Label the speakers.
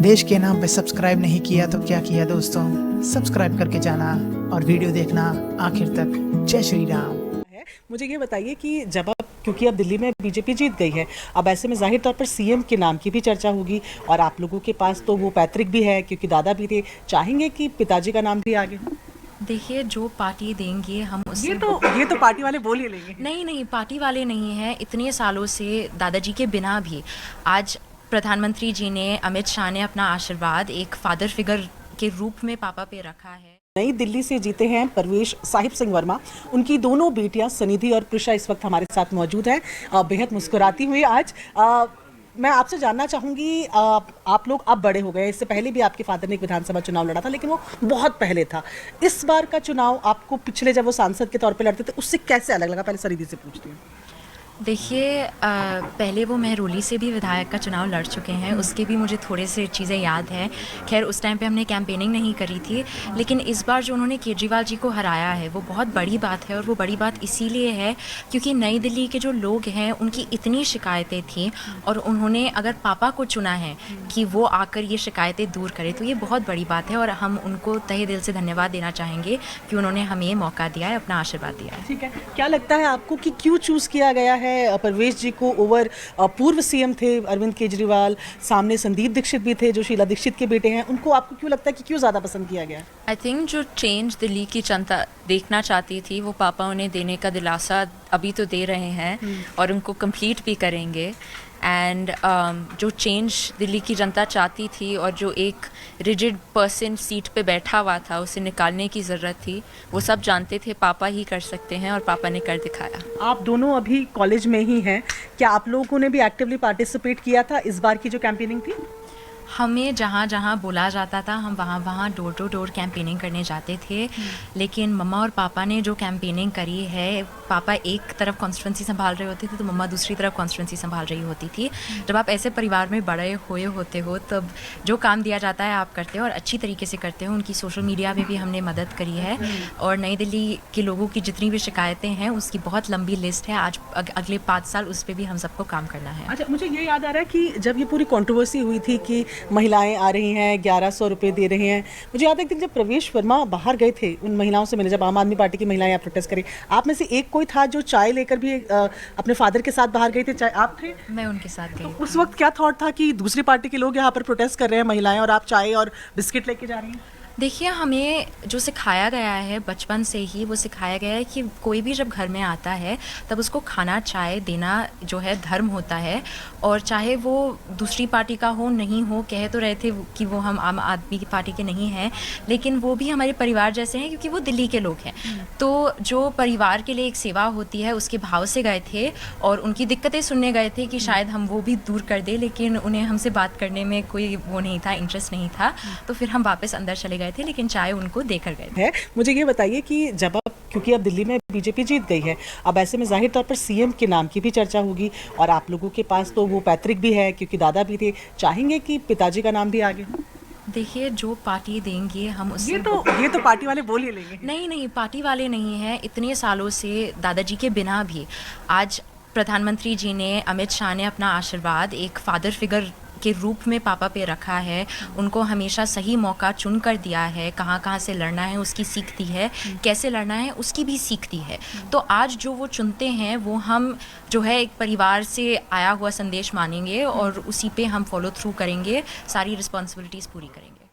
Speaker 1: देश के नाम पे सब्सक्राइब नहीं किया तो क्या किया दोस्तों, सब्सक्राइब करके जाना और वीडियो देखना आखिर तक। जय श्री राम।
Speaker 2: मुझे ये बताइए कि जब आप, क्योंकि अब दिल्ली में बीजेपी जीत गई है, अब ऐसे में जाहिर तौर पर सीएम के नाम की भी चर्चा होगी और आप लोगों के पास तो वो पैतृक भी है क्योंकि दादा भी थे, चाहेंगे कि पिताजी का नाम भी आगे हो?
Speaker 3: देखिए, जो पार्टी देंगे हम उससे
Speaker 2: ये तो पार्टी वाले बोल ही लेंगे।
Speaker 3: नहीं, पार्टी वाले नहीं हैं। इतने सालों से दादाजी के बिना भी आज प्रधानमंत्री जी ने, अमित शाह ने अपना आशीर्वाद एक फादर फिगर के रूप में पापा पे रखा है।
Speaker 2: नई दिल्ली से जीते हैं परवेश साहिब सिंह वर्मा। उनकी दोनों बेटियां सनिधि और प्रिशा इस वक्त हमारे साथ मौजूद हैं, बेहद मुस्कुराती हुई आज। मैं आपसे जानना चाहूँगी, आप लोग अब बड़े हो गए, इससे पहले भी आपके फादर ने एक विधानसभा चुनाव लड़ा था लेकिन वो बहुत पहले था। इस बार का चुनाव आपको पिछले जब वो सांसद के तौर पे लड़ते थे उससे कैसे अलग लगा? पहले सनिधि से पूछती हूँ।
Speaker 3: देखिए, पहले वो महरौली से भी विधायक का चुनाव लड़ चुके हैं, उसके भी मुझे थोड़े से चीज़ें याद हैं। खैर, उस टाइम पे हमने कैंपेनिंग नहीं करी थी, लेकिन इस बार जो उन्होंने केजरीवाल जी को हराया है वो बहुत बड़ी बात है। और वो बड़ी बात इसीलिए है क्योंकि नई दिल्ली के जो लोग हैं उनकी इतनी शिकायतें थीं और उन्होंने अगर पापा को चुना है कि वो आकर ये शिकायतें दूर करें, तो ये बहुत बड़ी बात है और हम उनको तहे दिल से धन्यवाद देना चाहेंगे कि उन्होंने हमें ये मौका दिया है, अपना आशीर्वाद दिया है।
Speaker 2: ठीक है, क्या लगता है आपको कि क्यों चूज़ किया गया है परवेश जी को ओवर पूर्व सीएम थे अरविंद केजरीवाल, सामने संदीप दीक्षित भी थे जो शीला दीक्षित के बेटे हैं, उनको आपको क्यों लगता है कि क्यों ज़्यादा पसंद किया गया?
Speaker 4: आई थिंक जो चेंज दिल्ली की जनता देखना चाहती थी वो पापा उन्हें देने का दिलासा अभी तो दे रहे हैं और उनको कंप्लीट भी करेंगे। एंड जो चेंज दिल्ली की जनता चाहती थी और जो एक रिजिड पर्सन सीट पे बैठा हुआ था उसे निकालने की ज़रूरत थी, वो सब जानते थे पापा ही कर सकते हैं और पापा ने कर दिखाया।
Speaker 2: आप दोनों अभी कॉलेज में ही हैं, क्या आप लोगों ने भी एक्टिवली पार्टिसिपेट किया था इस बार की जो कैंपेनिंग थी?
Speaker 3: हमें जहाँ जहाँ बुला जाता था हम वहाँ वहाँ डोर टू डोर कैंपेनिंग करने जाते थे, लेकिन मम्मा और पापा ने जो कैंपेनिंग करी है, पापा एक तरफ कॉन्स्टिट्यूंसी संभाल रहे होते थे तो मम्मा दूसरी तरफ कॉन्स्टिट्यूंसी संभाल रही होती थी। जब आप ऐसे परिवार में बड़े हुए होते हो तब जो काम दिया जाता है आप करते हो और अच्छी तरीके से करते हो। उनकी सोशल मीडिया में भी हमने मदद करी है और नई दिल्ली के लोगों की जितनी भी शिकायतें हैं उसकी बहुत लंबी लिस्ट है। आज अगले 5 साल उस पर भी हम सबको काम करना है।
Speaker 2: अच्छा, मुझे ये याद आ रहा है कि जब ये पूरी कंट्रोवर्सी हुई थी कि महिलाएं आ रही हैं 1100 रुपये दे रहे हैं, मुझे याद है कि जब प्रवेश वर्मा बाहर गए थे उन महिलाओं से मिले, जब आम आदमी पार्टी की महिलाएं यहाँ प्रोटेस्ट करी, आप में से एक कोई था जो चाय लेकर भी अपने फादर के साथ बाहर गए थे? चाय आप थे?
Speaker 3: मैं उनके साथ गई।
Speaker 2: तो उस वक्त क्या थॉट था कि दूसरी पार्टी के लोग यहाँ पर प्रोटेस्ट कर रहे हैं महिलाएं और आप चाय और बिस्किट लेके जा रही हैं?
Speaker 3: देखिए, हमें जो सिखाया गया है बचपन से ही, वो सिखाया गया है कि कोई भी जब घर में आता है तब उसको खाना चाय देना जो है धर्म होता है। और चाहे वो दूसरी पार्टी का हो नहीं हो, कह तो रहे थे कि वो हम आम आदमी की पार्टी के नहीं हैं, लेकिन वो भी हमारे परिवार जैसे हैं क्योंकि वो दिल्ली के लोग हैं। तो जो परिवार के लिए एक सेवा होती है उसके भाव से गए थे और उनकी दिक्कतें सुनने गए थे कि शायद हम वो भी दूर कर दें, लेकिन उन्हें हमसे बात करने में कोई वो नहीं था, इंटरेस्ट नहीं था। तो फिर हम वापस अंदर चले गए थे, लेकिन चाय उनको देकर गए थे।
Speaker 2: मुझे ये बताइए कि जब आप, क्योंकि अब दिल्ली में बीजेपी जीत गई है, अब ऐसे में जाहिर तौर पर सीएम के नाम की भी चर्चा होगी और आप लोगों के पास तो वो पैतृक भी है क्योंकि दादा भी थे, चाहेंगे कि पिताजी का नाम भी आगे हो?
Speaker 3: देखिए, जो पार्टी देंगे हम उससे
Speaker 2: ये तो पार्टी वाले बोल ही लेंगे।
Speaker 3: नहीं, पार्टी वाले नहीं हैं। इतने सालों से दादाजी के बिना भी आज प्रधानमंत्री जी ने, अमित शाह ने अपना आशीर्वाद एक फादर फिगर के रूप में पापा पे रखा है। उनको हमेशा सही मौका चुन कर दिया है, कहाँ कहाँ से लड़ना है उसकी सीख दी है, कैसे लड़ना है उसकी भी सीख दी है। तो आज जो वो चुनते हैं वो हम जो है एक परिवार से आया हुआ संदेश मानेंगे और उसी पे हम फॉलो थ्रू करेंगे, सारी रिस्पॉन्सिबिलिटीज़ पूरी करेंगे।